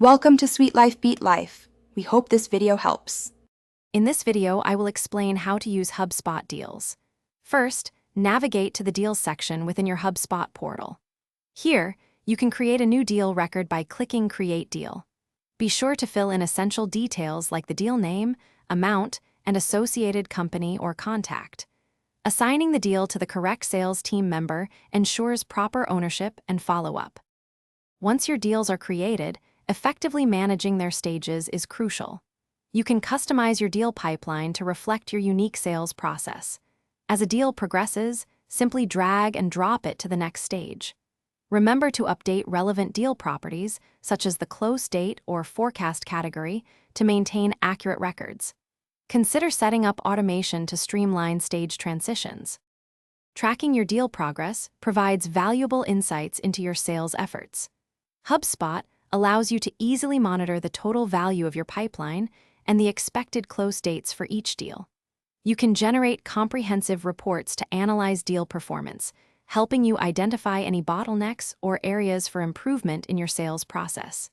Welcome to Sweet Life Beat Life. We hope this video helps. In this video, I will explain how to use HubSpot Deals. First, navigate to the Deals section within your HubSpot portal. Here, you can create a new deal record by clicking Create Deal. Be sure to fill in essential details like the deal name, amount, and associated company or contact. Assigning the deal to the correct sales team member ensures proper ownership and follow-up. Once your deals are created, effectively managing their stages is crucial. You can customize your deal pipeline to reflect your unique sales process. As a deal progresses, simply drag and drop it to the next stage. Remember to update relevant deal properties, such as the close date or forecast category, to maintain accurate records. Consider setting up automation to streamline stage transitions. Tracking your deal progress provides valuable insights into your sales efforts. HubSpot allows you to easily monitor the total value of your pipeline and the expected close dates for each deal. You can generate comprehensive reports to analyze deal performance, helping you identify any bottlenecks or areas for improvement in your sales process.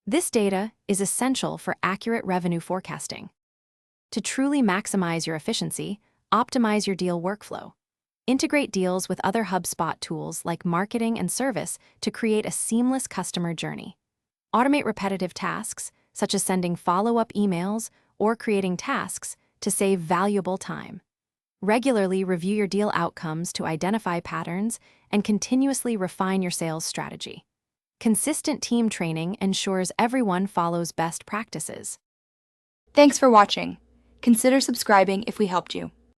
This data is essential for accurate revenue forecasting. To truly maximize your efficiency, optimize your deal workflow. Integrate deals with other HubSpot tools like marketing and service to create a seamless customer journey. Automate repetitive tasks, such as sending follow-up emails or creating tasks, to save valuable time. Regularly review your deal outcomes to identify patterns and continuously refine your sales strategy. Consistent team training ensures everyone follows best practices. Thanks for watching. Consider subscribing if we helped you.